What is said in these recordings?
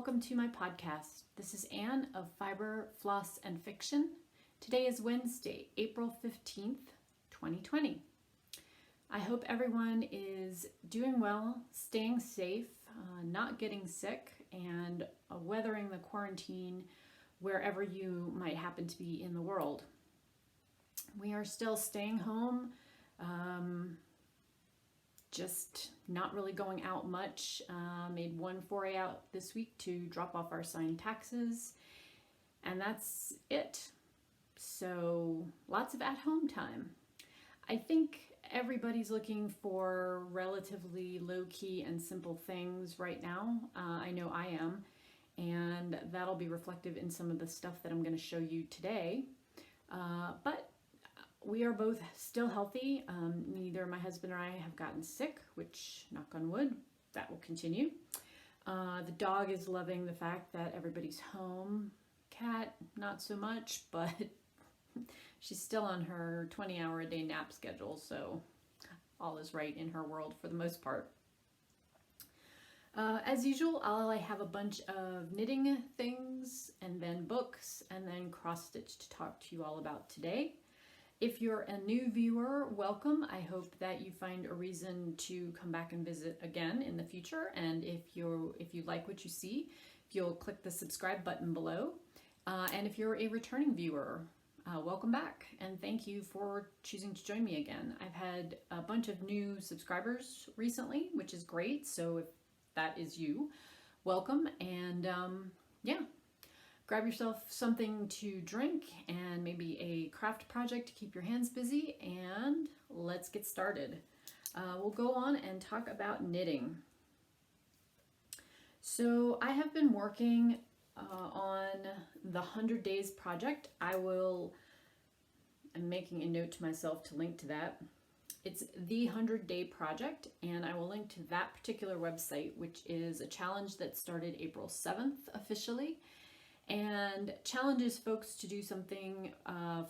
welcome to my podcast. This is Anne of Fiber, Floss, and Fiction. Today is Wednesday, April 15th, 2020. I hope everyone is doing well, staying safe, not getting sick, and weathering the quarantine wherever you might happen to be in the world. We are still staying home, just not really going out much. Made one foray out this week to drop off our signed taxes, and that's it. So lots of at-home time. I think everybody's looking for relatively low-key and simple things right now. I know I am, and that'll be reflective in some of the stuff that I'm going to show you today. But we are both still healthy. Neither my husband or I have gotten sick, which, knock on wood, that will continue. The dog is loving the fact that everybody's home. Cat, not so much, but she's still on her 20-hour-a-day nap schedule, so all is right in her world for the most part. As usual, I have a bunch of knitting things, and then books, and then cross-stitch to talk to you all about today. If you're a new viewer, welcome. I hope that you find a reason to come back and visit again in the future. And if you like what you see, you'll click the subscribe button below. And if you're a returning viewer, welcome back. And thank you for choosing to join me again. I've had a bunch of new subscribers recently, which is great. So if that is you, welcome. And yeah. Grab yourself something to drink and maybe a craft project to keep your hands busy, and let's get started. We'll go on and talk about knitting. So I have been working on the 100 Days project. I'm making a note to myself to link to that. It's the 100 Day project, and I will link to that particular website, which is a challenge that started April 7th officially. And challenges folks to do something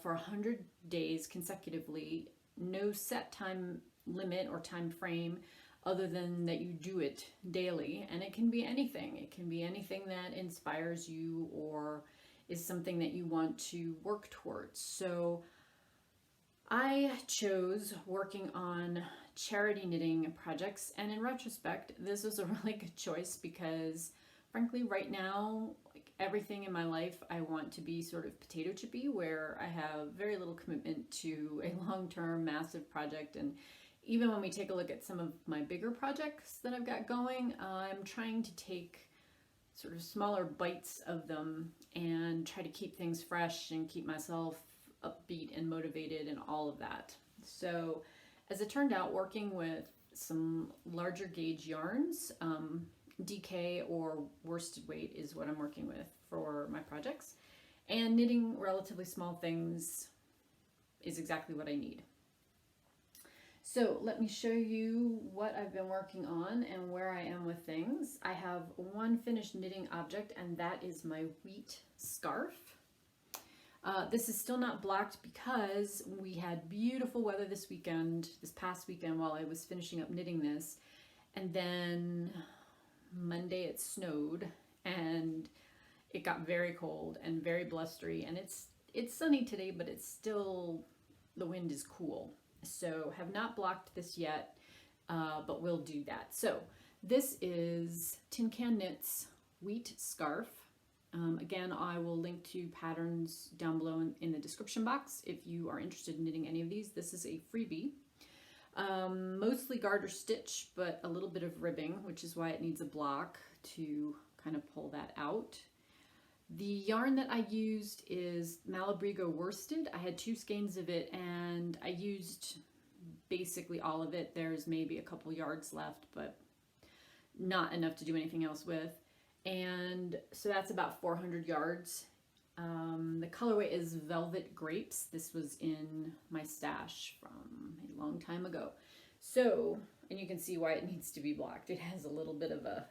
for 100 days consecutively, no set time limit or time frame other than that you do it daily. And it can be anything. It can be anything that inspires you or is something that you want to work towards. So I chose working on charity knitting projects. And in retrospect, this was a really good choice because frankly, right now, everything in my life I want to be sort of potato chippy, where I have very little commitment to a long-term massive project. And even when we take a look at some of my bigger projects that I've got going, I'm trying to take sort of smaller bites of them and try to keep things fresh and keep myself upbeat and motivated and all of that. So as it turned out, working with some larger gauge yarns, DK or worsted weight is what I'm working with for my projects, and knitting relatively small things is exactly what I need. So let me show you what I've been working on and where I am with things. I have one finished knitting object, and that is my wheat scarf. This is still not blocked because we had beautiful weather this past weekend while I was finishing up knitting this, and then Monday it snowed and it got very cold and very blustery, and it's sunny today, but it's still, the wind is cool. So have not blocked this yet, but we'll do that. So this is Tin Can Knits wheat scarf. Again, I will link to patterns down below in the description box if you are interested in knitting any of these. This is a freebie. Mostly garter stitch, but a little bit of ribbing, which is why it needs a block to kind of pull that out. The yarn that I used is Malabrigo worsted. I had 2 skeins of it, and I used basically all of it. There's maybe a couple yards left, but not enough to do anything else with. And so that's about 400 yards. The colorway is Velvet Grapes. This was in my stash from a long time ago. So, and you can see why it needs to be blocked. It has a little bit of a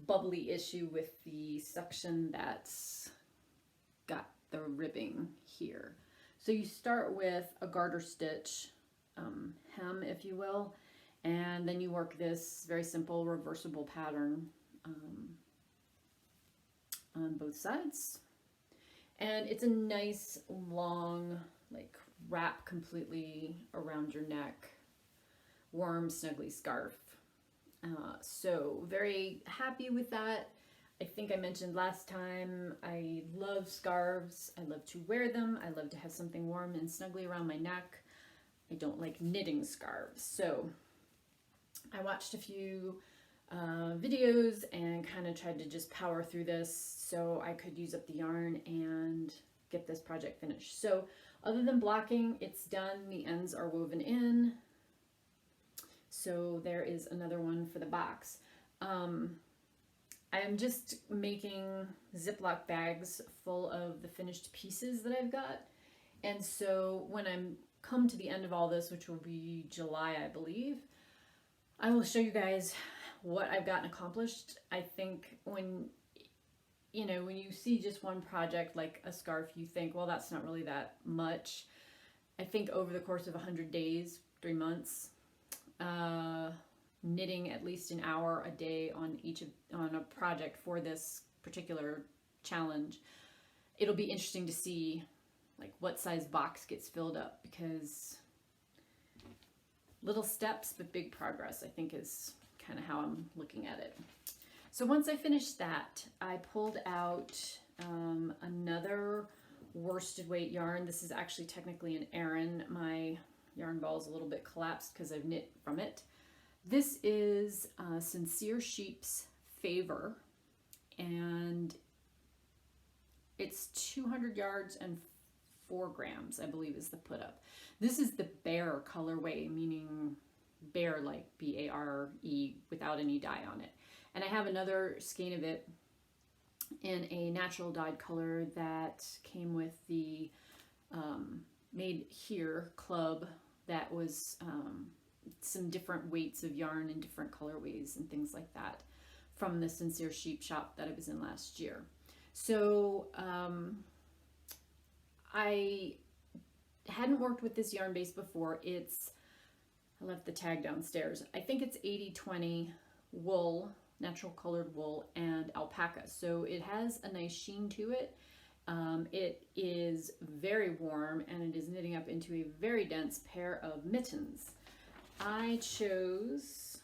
bubbly issue with the suction that's got the ribbing here. So you start with a garter stitch hem, if you will, and then you work this very simple reversible pattern on both sides. And it's a nice long, like, wrap completely around your neck, warm, snuggly scarf. So very happy with that. I think I mentioned last time, I love scarves. I love to wear them. I love to have something warm and snuggly around my neck. I don't like knitting scarves. So I watched a few videos and kind of tried to just power through this so I could use up the yarn and get this project finished. So other than blocking, it's done. The ends are woven in. So there is another one for the box. I'm just making Ziploc bags full of the finished pieces that I've got. And so when I'm come to the end of all this, which will be July, I believe, I will show you guys what I've gotten accomplished. I think when you see just one project like a scarf, you think, well, that's not really that much. I think over the course of 100 days, 3 months, knitting at least an hour a day on a project for this particular challenge, it'll be interesting to see like what size box gets filled up, because little steps but big progress, I think, is kind of how I'm looking at it. So once I finished that, I pulled out another worsted weight yarn. This is actually technically an Aran. My yarn ball is a little bit collapsed because I've knit from it. This is Sincere Sheep's Favor, and it's 200 yards and 4 grams, I believe, is the put up. This is the Bare colorway, meaning bare like B-A-R-E, without any dye on it. And I have another skein of it in a natural dyed color that came with the Made Here club that was some different weights of yarn and different colorways and things like that from the Sincere Sheep shop that I was in last year. So I hadn't worked with this yarn base before. I left the tag downstairs. I think it's 80-20 wool, natural colored wool, and alpaca. So it has a nice sheen to it. It is very warm, and it is knitting up into a very dense pair of mittens. I chose,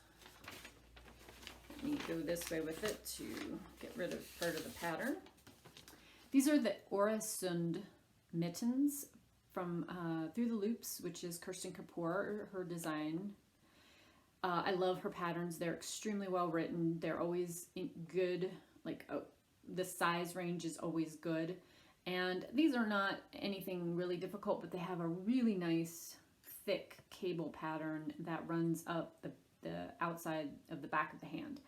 let me go this way with it to get rid of part of the pattern. These are the Orasund mittens from Through the Loops, which is Kirsten Kapoor, her design. I love her patterns. They're extremely well written. They're always good, like the size range is always good. And these are not anything really difficult, but they have a really nice thick cable pattern that runs up the outside of the back of the hand.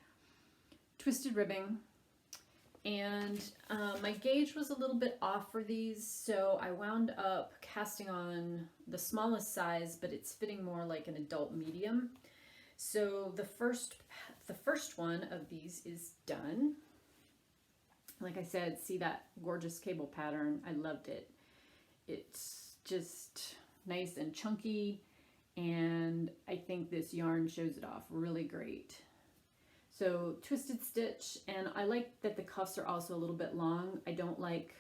Twisted ribbing. And my gauge was a little bit off for these, so I wound up casting on the smallest size, but it's fitting more like an adult medium. So the first one of these is done. Like I said, see that gorgeous cable pattern? I loved it. It's just nice and chunky, and I think this yarn shows it off really great. So twisted stitch, and I like that the cuffs are also a little bit long. I don't like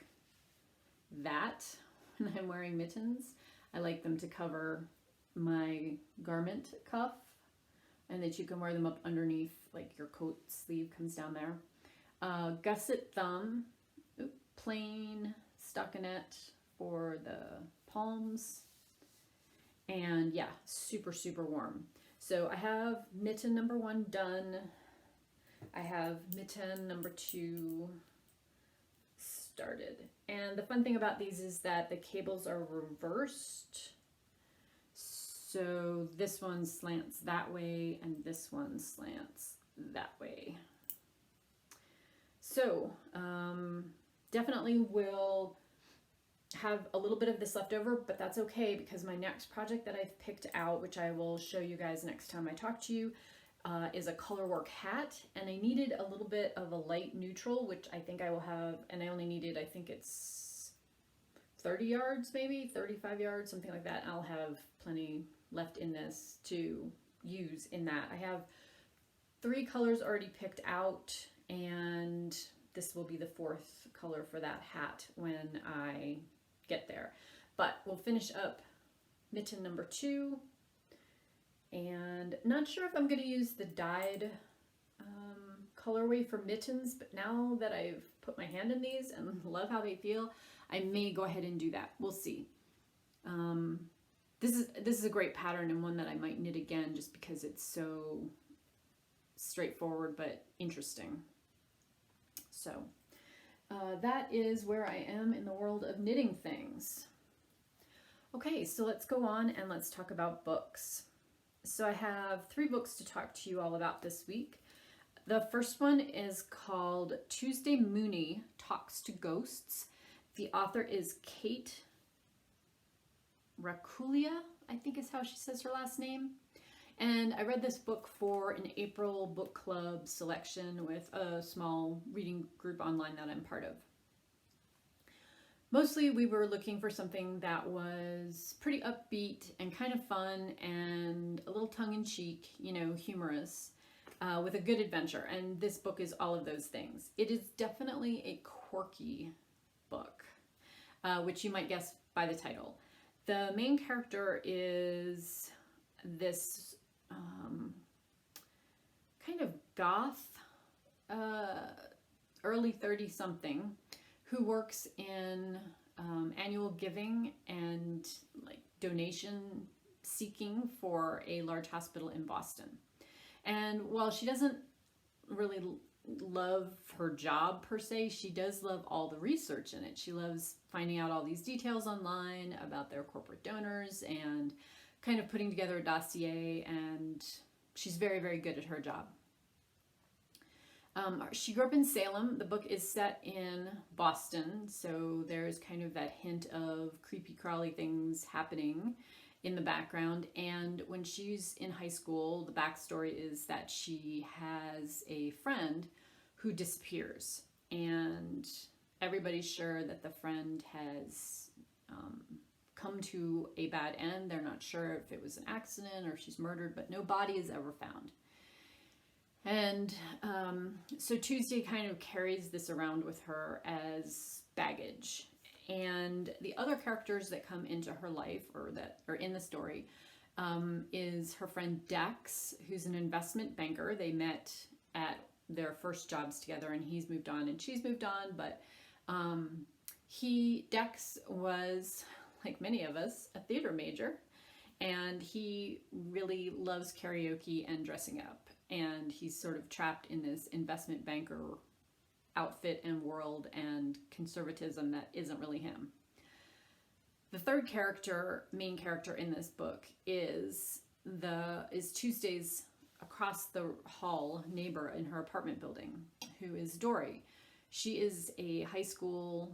that when I'm wearing mittens. I like them to cover my garment cuff, and that you can wear them up underneath, like your coat sleeve comes down there. Gusset thumb, plain stockinette for the palms, and yeah, super, super warm. So I have mitten number 1 done. I have mitten number 2 started. And the fun thing about these is that the cables are reversed. So this one slants that way and this one slants that way. So definitely will have a little bit of this left over, but that's okay, because my next project that I've picked out, which I will show you guys next time I talk to you, is a colorwork hat, and I needed a little bit of a light neutral, which I think I will have, and I only needed, I think it's 30 yards, maybe 35 yards, something like that. I'll have plenty left in this to use in that. I have 3 colors already picked out, and this will be the fourth color for that hat when I get there. But we'll finish up mitten number 2, and not sure if I'm going to use the dyed colorway for mittens, but now that I've put my hand in these and love how they feel, I may go ahead and do that. We'll see. This is a great pattern, and one that I might knit again just because it's so straightforward but interesting. So that is where I am in the world of knitting things. Okay, so let's go on and let's talk about books. So I have 3 books to talk to you all about this week. The first one is called Tuesday Mooney Talks to Ghosts. The author is Kate Rakulia, I think is how she says her last name. And I read this book for an April book club selection with a small reading group online that I'm part of. Mostly we were looking for something that was pretty upbeat and kind of fun and a little tongue-in-cheek, you know, humorous, with a good adventure. And this book is all of those things. It is definitely a quirky book, which you might guess by the title. The main character is this kind of goth, early 30-something, who works in annual giving and like donation seeking for a large hospital in Boston. And while she doesn't really love her job per se, she does love all the research in it. She loves finding out all these details online about their corporate donors and kind of putting together a dossier, and she's very, very good at her job. She grew up in Salem. The book is set in Boston, so there's kind of that hint of creepy crawly things happening in the background. And when she's in high school, the backstory is that she has a friend who disappears, and everybody's sure that the friend has come to a bad end. They're not sure if it was an accident or if she's murdered, but no body is ever found. And so Tuesday kind of carries this around with her as baggage. And the other characters that come into her life, or that are in the story, is her friend Dex, who's an investment banker. They met at their first jobs together, and he's moved on and she's moved on. But Dex was, like many of us, a theater major, and he really loves karaoke and dressing up. And he's sort of trapped in this investment banker outfit and world and conservatism that isn't really him. The third main character in this book is Tuesday's across the hall neighbor in her apartment building, who is Dory. She is a high school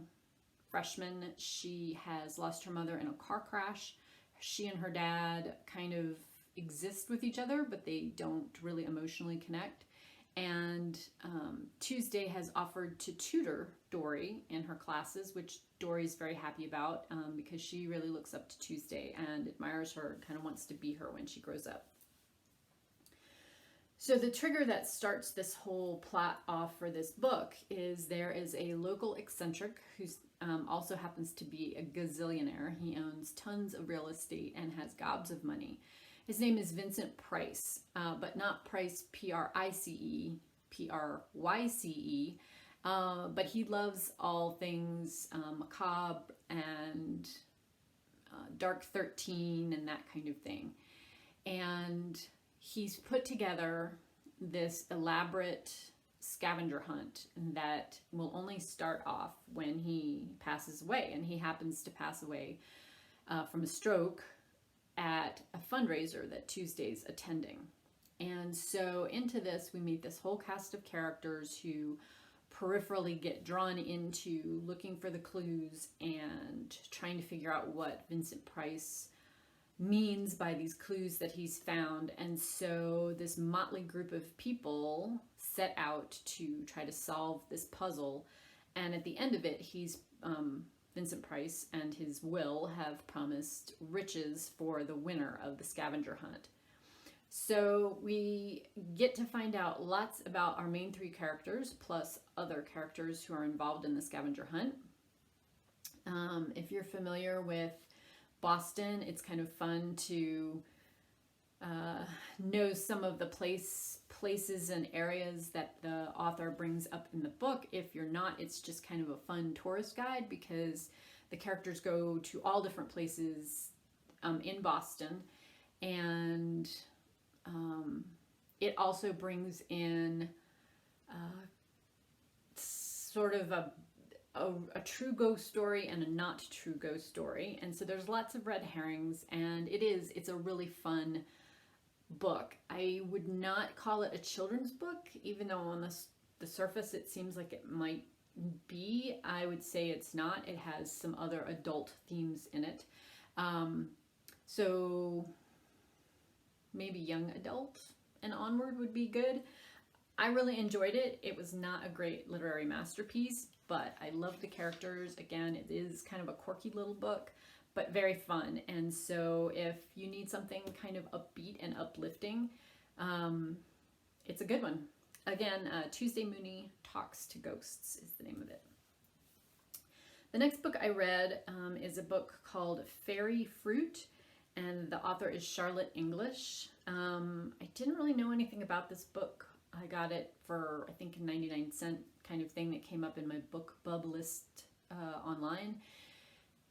freshman. She has lost her mother in a car crash. She and her dad kind of exist with each other, but they don't really emotionally connect. And Tuesday has offered to tutor Dory in her classes, which Dory's very happy about because she really looks up to Tuesday and admires her and kind of wants to be her when she grows up. So the trigger that starts this whole plot off for this book is there is a local eccentric who's also happens to be a gazillionaire. He owns tons of real estate and has gobs of money. His name is Vincent Price, but not Price, P-R-I-C-E, P-R-Y-C-E, but he loves all things macabre and Dark 13 and that kind of thing. And he's put together this elaborate scavenger hunt that will only start off when he passes away. And he happens to pass away from a stroke at a fundraiser that Tuesday's attending. And so into this, we meet this whole cast of characters who peripherally get drawn into looking for the clues and trying to figure out what Vincent Price means by these clues that he's found. And so this motley group of people set out to try to solve this puzzle. And at the end of it, Vincent Price and his will have promised riches for the winner of the scavenger hunt. So we get to find out lots about our main three characters, plus other characters who are involved in the scavenger hunt. If you're familiar with Boston, it's kind of fun to know some of the places and areas that the author brings up in the book. If you're not, it's just kind of a fun tourist guide because the characters go to all different places in Boston, and it also brings in sort of a true ghost story and a not true ghost story. And so there's lots of red herrings, and it's a really fun book. I would not call it a children's book, even though on the surface it seems like it might be. I would say it's not. It has some other adult themes in it. So maybe young adult and onward would be good. I really enjoyed it. It was not a great literary masterpiece, but I love the characters. Again, it is kind of a quirky little book, but very fun. And so if you need something kind of upbeat and uplifting, it's a good one. Again, Tuesday Mooney Talks to Ghosts is the name of it. The next book I read is a book called Fairy Fruit, and the author is Charlotte English. I didn't really know anything about this book. I got it for, I think, a 99-cent kind of thing that came up in my BookBub list online.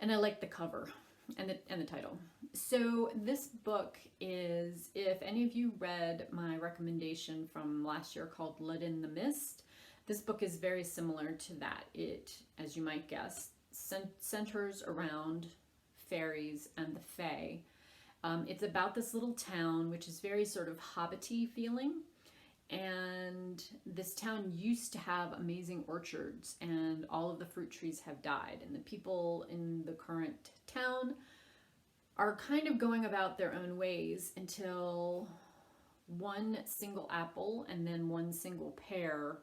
And I liked the cover and the title. So this book is, if any of you read my recommendation from last year called Let in the Mist, this book is very similar to that. It, as you might guess, centers around fairies and the fae. It's about this little town, which is very sort of hobbity feeling. And this town used to have amazing orchards, and all of the fruit trees have died. And the people in the current town are kind of going about their own ways until one single apple and then one single pear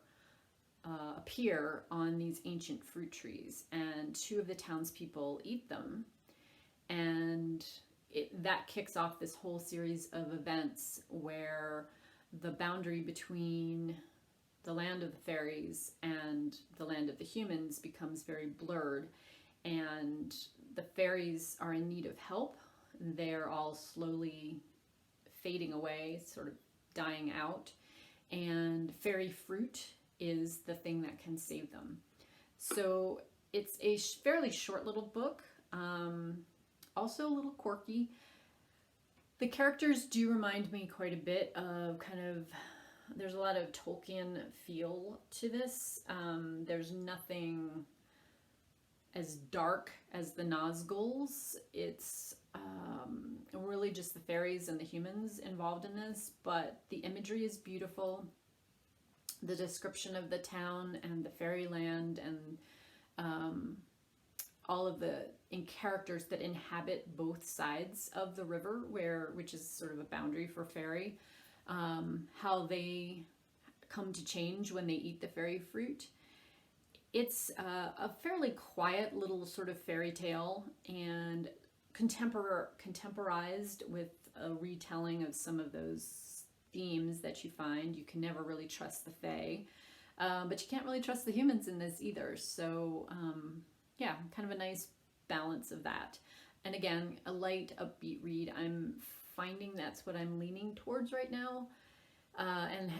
appear on these ancient fruit trees. And two of the townspeople eat them. And that kicks off this whole series of events where the boundary between the land of the fairies and the land of the humans becomes very blurred, and the fairies are in need of help. They're all slowly fading away, sort of dying out, and fairy fruit is the thing that can save them. So it's a fairly short little book, also a little quirky. The characters do remind me quite a bit of there's a lot of Tolkien feel to this. There's nothing as dark as the Nazguls. It's really just the fairies and the humans involved in this, but the imagery is beautiful. The description of the town and the fairyland and all of the characters that inhabit both sides of the river, which is sort of a boundary for fairy, how they come to change when they eat the fairy fruit. It's a fairly quiet little sort of fairy tale, and contemporized with a retelling of some of those themes that you find. You can never really trust the fae, but you can't really trust the humans in this either. So yeah, kind of a nice balance of that. And again, a light, upbeat read. I'm finding that's what I'm leaning towards right now, and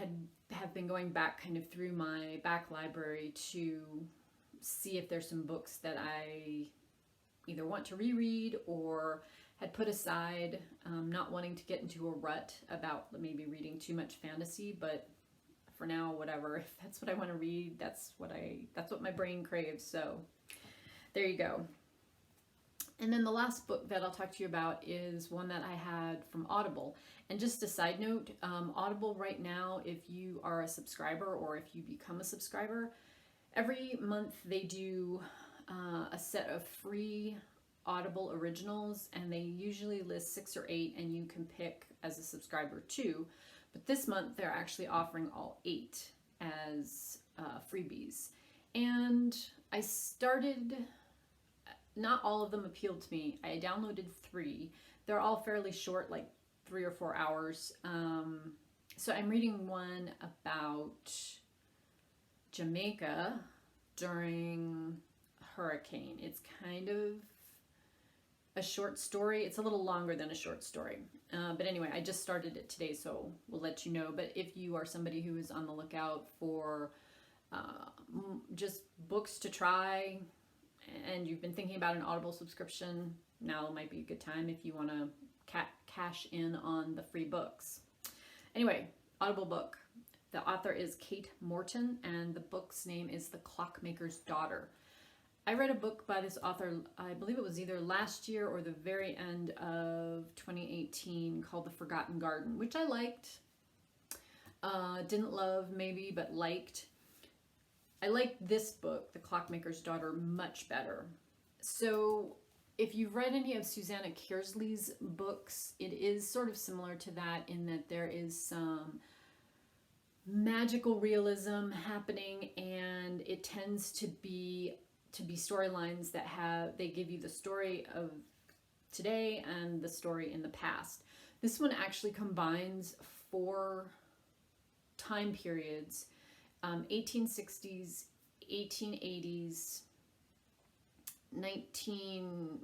have been going back kind of through my back library to see if there's some books that I either want to reread or had put aside, not wanting to get into a rut about maybe reading too much fantasy, but for now, whatever. If that's what I want to read, that's what my brain craves. So there you go. And then the last book that I'll talk to you about is one that I had from Audible. And just a side note, Audible right now, if you are a subscriber or if you become a subscriber, every month they do a set of free Audible originals, and they usually list 6 or 8, and you can pick as a subscriber too. But this month they're actually offering all 8 as freebies. And I started, not all of them appealed to me. I downloaded 3. They're all fairly short, like 3 or 4 hours. So I'm reading one about Jamaica during hurricane. It's kind of a short story. It's a little longer than a short story. But anyway, I just started it today, so we'll let you know. But if you are somebody who is on the lookout for just books to try, and you've been thinking about an Audible subscription, now might be a good time if you want to cash in on the free books. Anyway, Audible book. The author is Kate Morton, and the book's name is The Clockmaker's Daughter. I read a book by this author, I believe it was either last year or the very end of 2018, called The Forgotten Garden, which I liked. Didn't love, maybe, but liked. I liked this book, The Clockmaker's Daughter, much better. So if you've read any of Susanna Kearsley's books, it is sort of similar to that in that there is some magical realism happening, and it tends to be storylines that they give you the story of today and the story in the past. This one actually combines 4 time periods, 1860s, 1880s,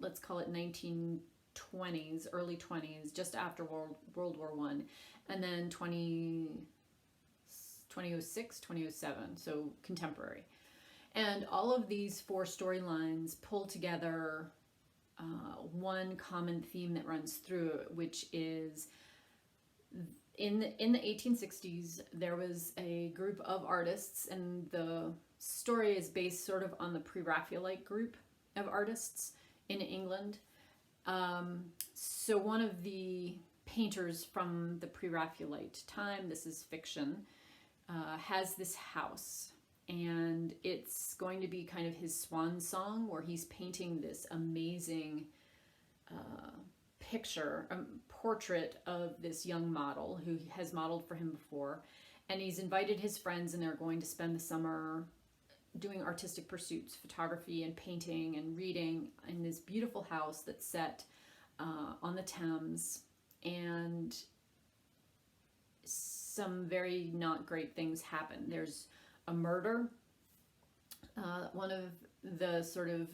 let's call it 1920s, early 20s, just after World War I, and then 2006, 2007, so contemporary. And all of these 4 storylines pull together one common theme that runs through it, which is in the 1860s, there was a group of artists, and the story is based sort of on the Pre-Raphaelite group of artists in England. So one of the painters from the Pre-Raphaelite time, this is fiction, has this house. And it's going to be kind of his swan song, where he's painting this amazing portrait of this young model who has modeled for him before. And he's invited his friends, and they're going to spend the summer doing artistic pursuits, photography and painting and reading in this beautiful house that's set on the Thames. And some very not great things happen. There's a murder. One of the sort of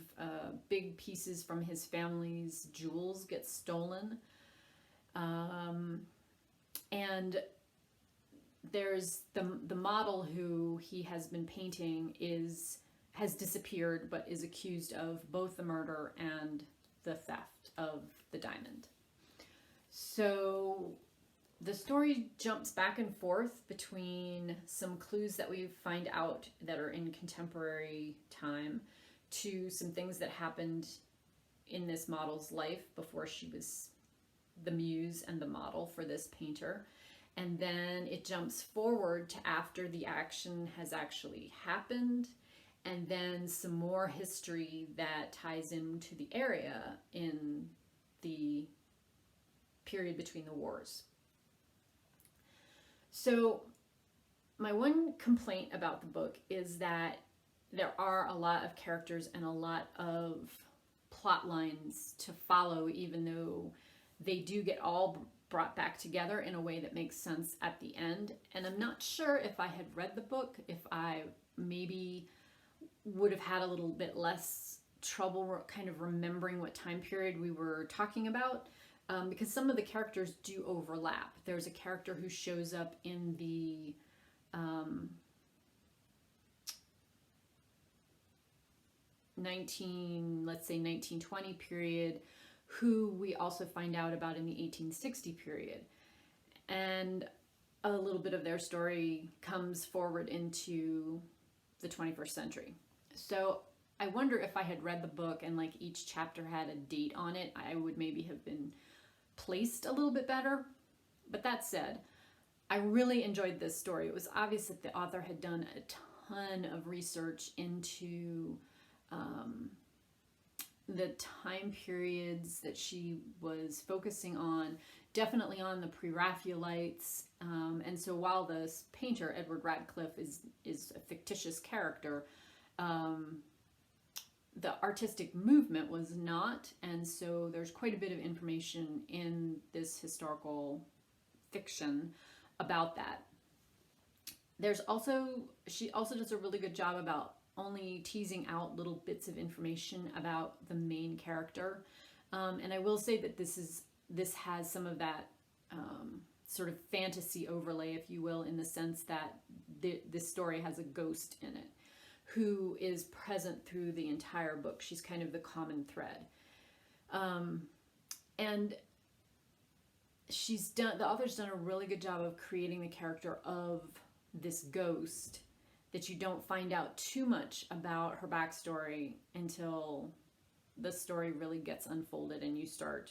big pieces from his family's jewels gets stolen. And there's the model who he has been painting has disappeared, but is accused of both the murder and the theft of the diamond. So the story jumps back and forth between some clues that we find out that are in contemporary time to some things that happened in this model's life before she was the muse and the model for this painter. And then it jumps forward to after the action has actually happened, and then some more history that ties into the area in the period between the wars. So my one complaint about the book is that there are a lot of characters and a lot of plot lines to follow, even though they do get all brought back together in a way that makes sense at the end. And I'm not sure if I had read the book, if I maybe would have had a little bit less trouble kind of remembering what time period we were talking about. Because some of the characters do overlap. There's a character who shows up in the let's say 1920 period, who we also find out about in the 1860 period. And a little bit of their story comes forward into the 21st century. So I wonder if I had read the book and like each chapter had a date on it, I would maybe have been placed a little bit better. But that said, I really enjoyed this story. It was obvious that the author had done a ton of research into the time periods that she was focusing on, definitely on the Pre-Raphaelites. And so while this painter, Edward Radcliffe, is a fictitious character, the artistic movement was not, and so there's quite a bit of information in this historical fiction about that. There's also, she also does a really good job about only teasing out little bits of information about the main character. And I will say that this has some of that sort of fantasy overlay, if you will, in the sense that this story has a ghost in it who is present through the entire book. She's kind of the common thread. And the author's done a really good job of creating the character of this ghost, that you don't find out too much about her backstory until the story really gets unfolded and you start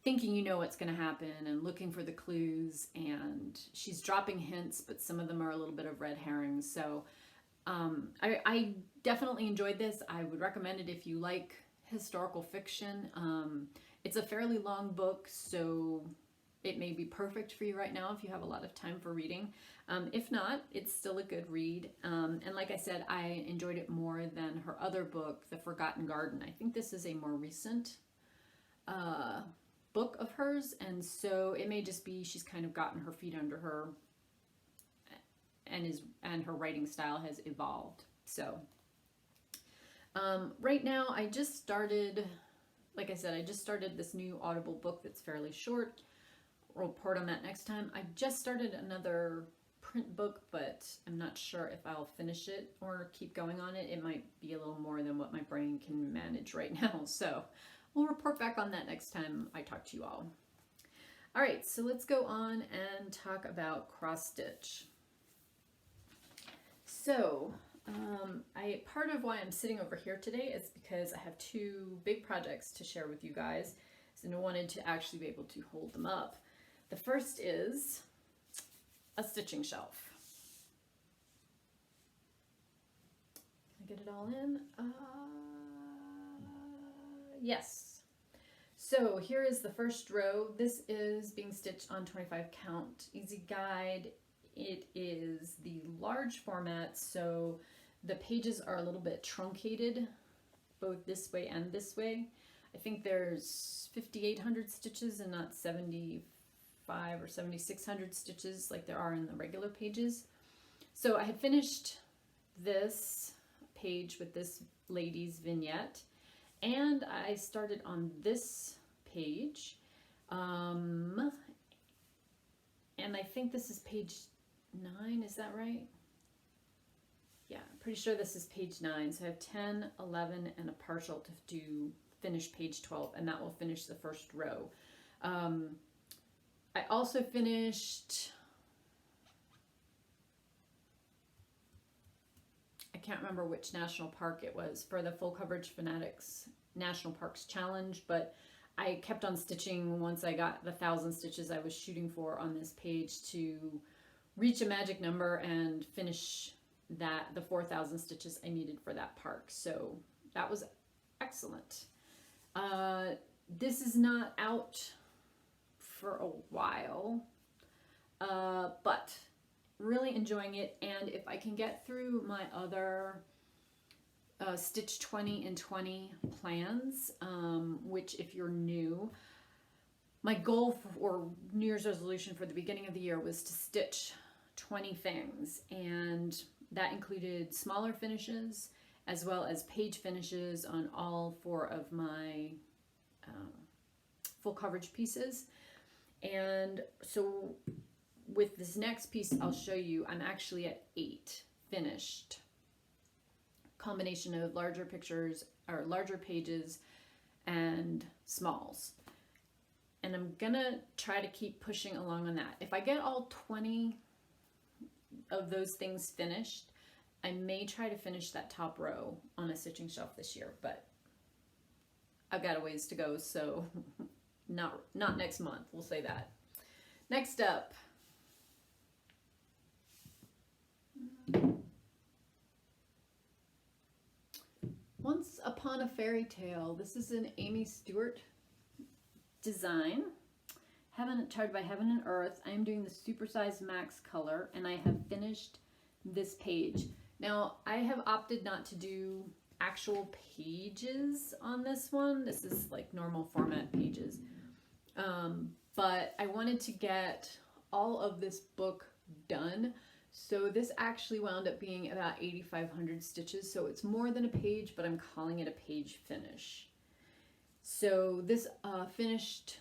thinking you know what's going to happen and looking for the clues, and she's dropping hints, but some of them are a little bit of red herrings. So I definitely enjoyed this. I would recommend it if you like historical fiction. It's a fairly long book, so it may be perfect for you right now if you have a lot of time for reading. If not, it's still a good read. And like I said, I enjoyed it more than her other book, The Forgotten Garden. I think this is a more recent book of hers, and so it may just be she's kind of gotten her feet under her and her writing style has evolved. So right now I just started, like I said, I just started this new Audible book that's fairly short. I'll report on that next time. I just started another print book, but I'm not sure if I'll finish it or keep going on it. It might be a little more than what my brain can manage right now. So we'll report back on that next time I talk to you all. All right, so let's go on and talk about cross stitch. So part of why I'm sitting over here today is because I have two big projects to share with you guys, and I wanted to actually be able to hold them up. The first is a stitching shelf. Can I get it all in? Yes. So here is the first row. This is being stitched on 25 count easy guide. It is the large format, so the pages are a little bit truncated, both this way and this way. I think there's 5,800 stitches and not 75 or 7,600 stitches like there are in the regular pages. So I had finished this page with this lady's vignette, and I started on this page, and I think this is page 9, is that right? Yeah, I'm pretty sure this is page 9. So I have 10, 11, and a partial to finish page 12, and that will finish the first row. I also finished, I can't remember which national park it was for the Full Coverage Fanatics National Parks Challenge, but I kept on stitching once I got the 1,000 stitches I was shooting for on this page to reach a magic number and finish the 4,000 stitches I needed for that park. So that was excellent. This is not out for a while, but really enjoying it. And if I can get through my other Stitch 20 in 20 plans, which if you're new, my goal or New Year's resolution for the beginning of the year was to stitch 20 things, and that included smaller finishes as well as page finishes on all 4 of my full coverage pieces. And so with this next piece I'll show you, I'm actually at 8 finished, combination of larger pictures or larger pages and smalls. And I'm gonna try to keep pushing along on that. If I get all 20 of those things finished, I may try to finish that top row on a stitching shelf this year, but I've got a ways to go, so not next month, we'll say that. Next up, Once Upon a Fairy Tale. This is an Aimee Stewart design. Charted by Heaven and Earth. I am doing the supersized max color, and I have finished this page. Now, I have opted not to do actual pages on this one. This is like normal format pages. But I wanted to get all of this book done. So this actually wound up being about 8,500 stitches. So it's more than a page, but I'm calling it a page finish. So this finished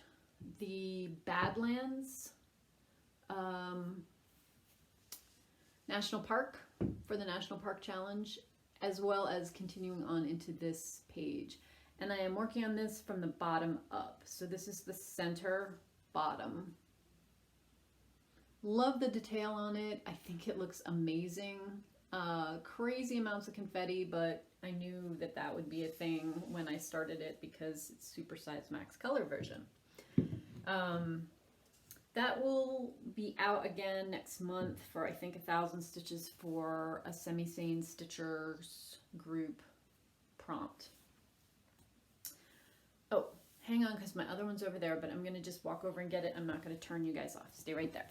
the Badlands National Park for the National Park Challenge, as well as continuing on into this page. And I am working on this from the bottom up. So this is the center bottom. Love the detail on it. I think it looks amazing. Crazy amounts of confetti, but I knew that that would be a thing when I started it because it's supersized max color version. That will be out again next month for I think 1,000 stitches for a Semi-Sane Stitchers group prompt. Oh, hang on, because my other one's over there, but I'm going to just walk over and get it. I'm not going to turn you guys off. Stay right there.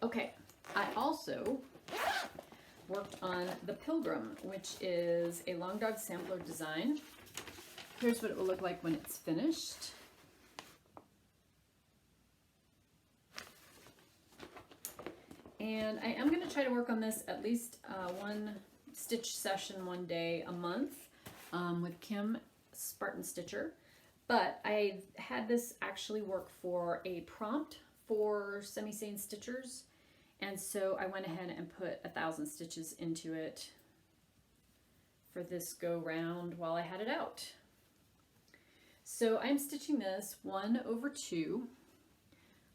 Okay, I also worked on the Pilgrim, which is a Long Dog sampler design. Here's what it will look like when it's finished. And I am going to try to work on this at least one stitch session one day a month with Kim Spartan Stitcher. But I had this actually work for a prompt for Semi-Sane Stitchers. And so I went ahead and put 1,000 stitches into it for this go round while I had it out. So I'm stitching this 1/2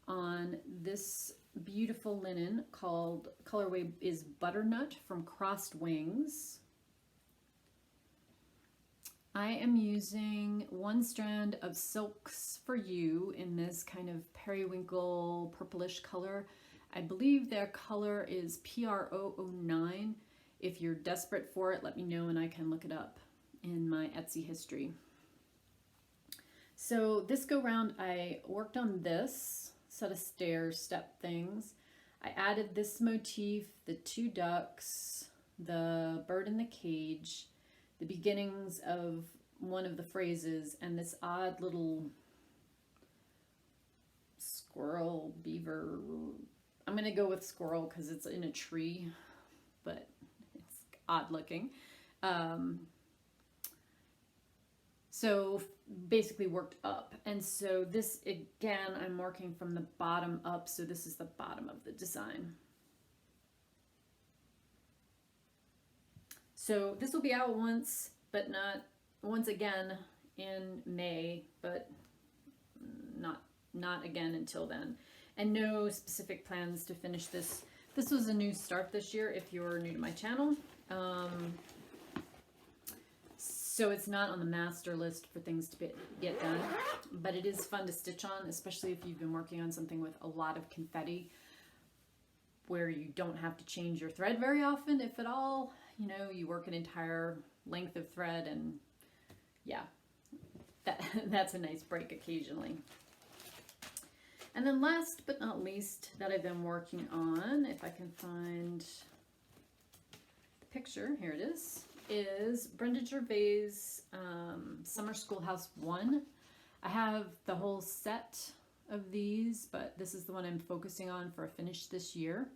on this beautiful linen called, colorway is Butternut from Crossed Wings. I am using one strand of Silks for You in this kind of periwinkle purplish color. I believe their color is PR009. If you're desperate for it, let me know and I can look it up in my Etsy history. So this go round, I worked on this set of stair step things. I added this motif, the 2 ducks, the bird in the cage, the beginnings of one of the phrases, and this odd little squirrel, beaver. I'm going to go with squirrel because it's in a tree, but it's odd looking. So basically worked up. And so this, again, I'm working from the bottom up. So this is the bottom of the design. So this will be out once, but not once again in May, but not again until then. And no specific plans to finish this. This was a new start this year if you're new to my channel. So it's not on the master list for things to get done, but it is fun to stitch on, especially if you've been working on something with a lot of confetti where you don't have to change your thread very often, if at all. You know, you work an entire length of thread, and yeah, that's a nice break occasionally. And then last but not least that I've been working on, if I can find the picture, here it is Brenda Gervais Summer Schoolhouse 1. I have the whole set of these, but this is the one I'm focusing on for a finish this year.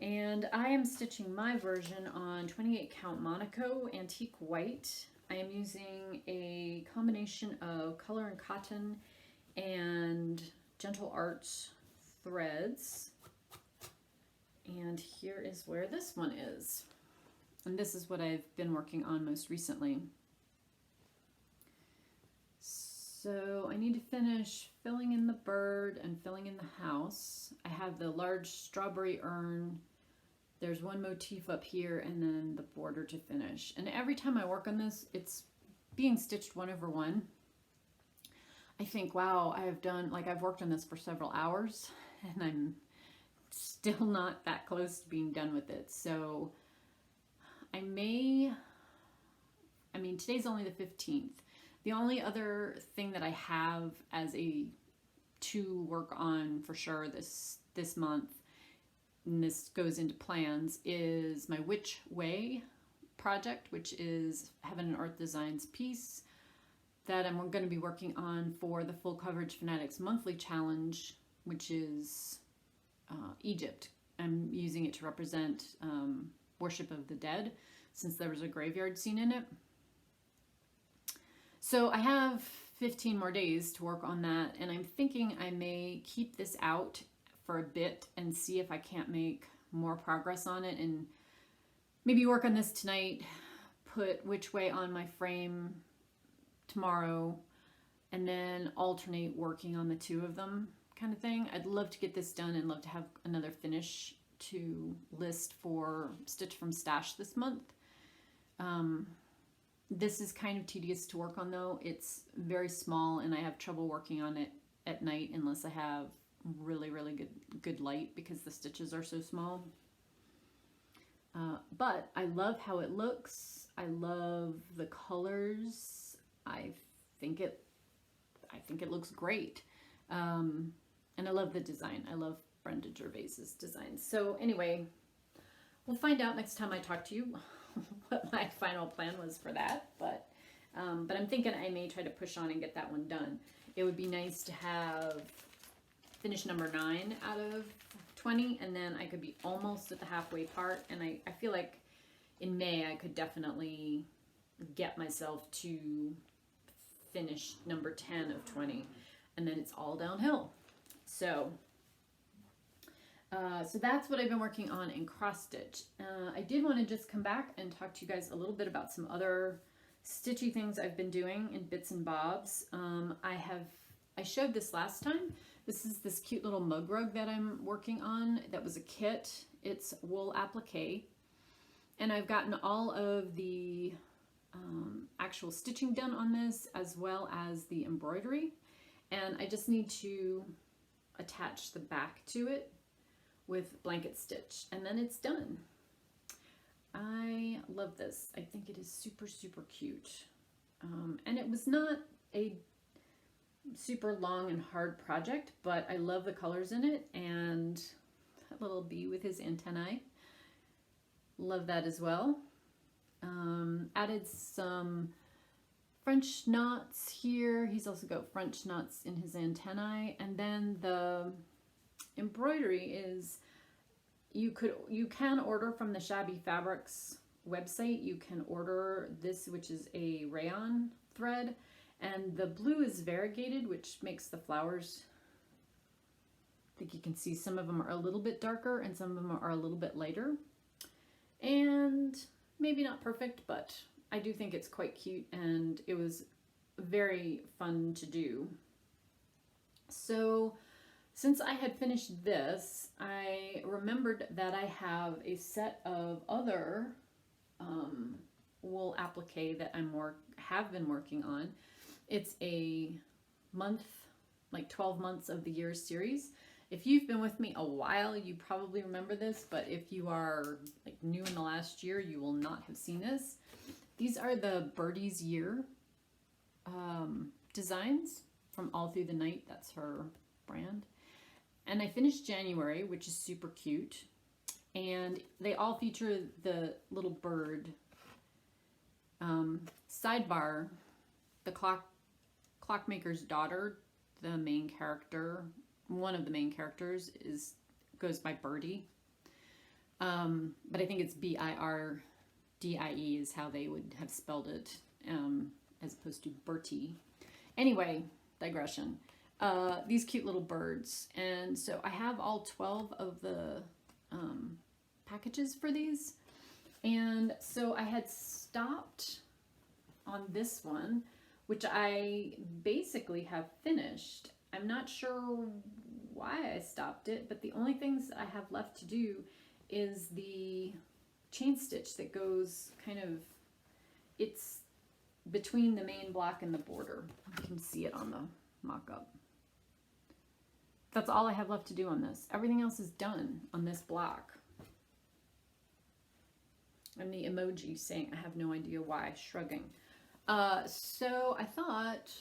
And I am stitching my version on 28 count Monaco Antique White. I am using a combination of color and cotton and Gentle Arts threads. And here is where this one is. And this is what I've been working on most recently. So I need to finish filling in the bird and filling in the house. I have the large strawberry urn. There's one motif up here and then the border to finish. And every time I work on this, it's being stitched 1/1. I think, wow, I've worked on this for several hours and I'm still not that close to being done with it. So today's only the 15th. The only other thing that I have as to work on for sure this month, and this goes into plans, is my Which Way project, which is Heaven and Earth Designs piece that I'm going to be working on for the Full Coverage Fanatics monthly challenge, which is Egypt. I'm using it to represent worship of the dead, since there was a graveyard scene in it. So I have 15 more days to work on that, and I'm thinking I may keep this out for a bit and see if I can't make more progress on it, and maybe work on this tonight, put Which Way on my frame tomorrow, and then alternate working on the two of them, kind of thing. I'd love to get this done and love to have another finish to list for Stitch from Stash this month. This is kind of tedious to work on though. It's very small and I have trouble working on it at night unless I have really, really good light because the stitches are so small. But I love how it looks. I love the colors. I think it looks great. And I love the design. I love Brenda Gervais's design. So anyway, we'll find out next time I talk to you what my final plan was for that. But I'm thinking I may try to push on and get that one done. It would be nice to have finish number 9 out of 20, and then I could be almost at the halfway part. And I feel like in May I could definitely get myself to finish number 10 of 20, and then it's all downhill. So that's what I've been working on in cross stitch. I did want to just come back and talk to you guys a little bit about some other stitchy things I've been doing in bits and bobs. I showed this last time. This is this cute little mug rug that I'm working on. That was a kit. It's wool applique, and I've gotten all of the actual stitching done on this, as well as the embroidery, and I just need to attach the back to it with blanket stitch, and then it's done. I love this. I think it is super, super cute. And it was not a super long and hard project, but I love the colors in it, and that little bee with his antennae. Love that as well. Added some French knots here. He's also got French knots in his antennae, and then the embroidery is you can order from the Shabby Fabrics website. You can order this, which is a rayon thread, and the blue is variegated, which makes the flowers, I think you can see some of them are a little bit darker and some of them are a little bit lighter, and maybe not perfect, but I do think it's quite cute, and it was very fun to do. So since I had finished this, I remembered that I have a set of other wool applique that have been working on. It's a month, like 12 months of the year series. If you've been with me a while, you probably remember this, but if you are like new in the last year, you will not have seen this. These are the Bertie's Year designs from All Through the Night. That's her brand. And I finished January, which is super cute. And they all feature the little bird. Sidebar, the clockmaker's daughter, the main character, one of the main characters, goes by Bertie. But I think it's B-I-R-D-I-E is how they would have spelled it, as opposed to Bertie. Anyway, digression. These cute little birds. And so I have all 12 of the packages for these. And so I had stopped on this one, which I basically have finished. I'm not sure why I stopped it, but the only things I have left to do is the chain stitch that goes it's between the main block and the border. You can see it on the mock-up. That's all I have left to do on this. Everything else is done on this block. And the emoji saying, I have no idea why, shrugging. So I thought,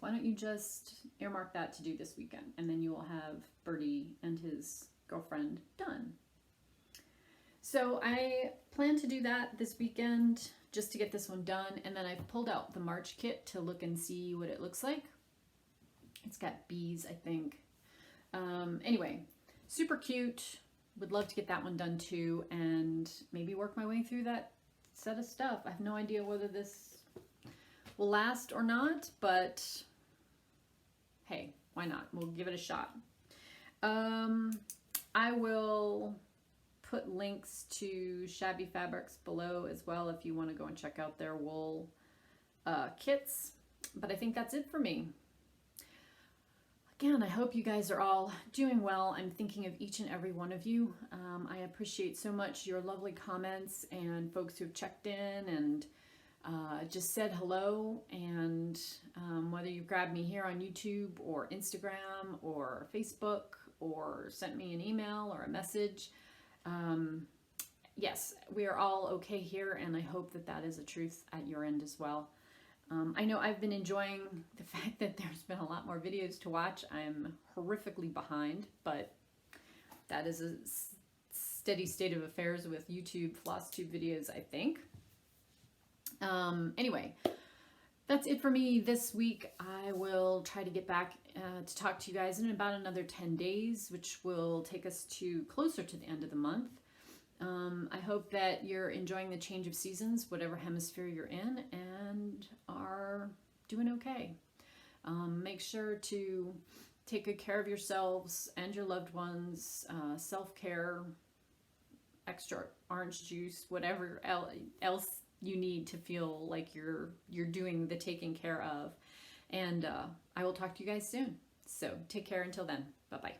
why don't you just earmark that to do this weekend, and then you will have Bertie and his girlfriend done. So I plan to do that this weekend just to get this one done, and then I've pulled out the March kit to look and see what it looks like. It's got bees, I think. Anyway, super cute. Would love to get that one done too, and maybe work my way through that set of stuff. I have no idea whether this will last or not, but hey, why not? We'll give it a shot. I will put links to Shabby Fabrics below as well if you want to go and check out their wool kits. But I think that's it for me. Again, I hope you guys are all doing well. I'm thinking of each and every one of you. I appreciate so much your lovely comments and folks who have checked in and just said hello. And whether you grabbed me here on YouTube or Instagram or Facebook or sent me an email or a message, yes, we are all okay here, and I hope that that is a truth at your end as well. I know I've been enjoying the fact that there's been a lot more videos to watch. I'm horrifically behind, but that is a steady state of affairs with YouTube FlossTube videos, I think. Anyway, that's it for me this week. I will try to get back to talk to you guys in about another 10 days, which will take us to closer to the end of the month. I hope that you're enjoying the change of seasons, whatever hemisphere you're in, and are doing okay. Make sure to take good care of yourselves and your loved ones, self-care, extra orange juice, whatever else you need to feel like you're doing the taking care of. And I will talk to you guys soon. So take care until then. Bye-bye.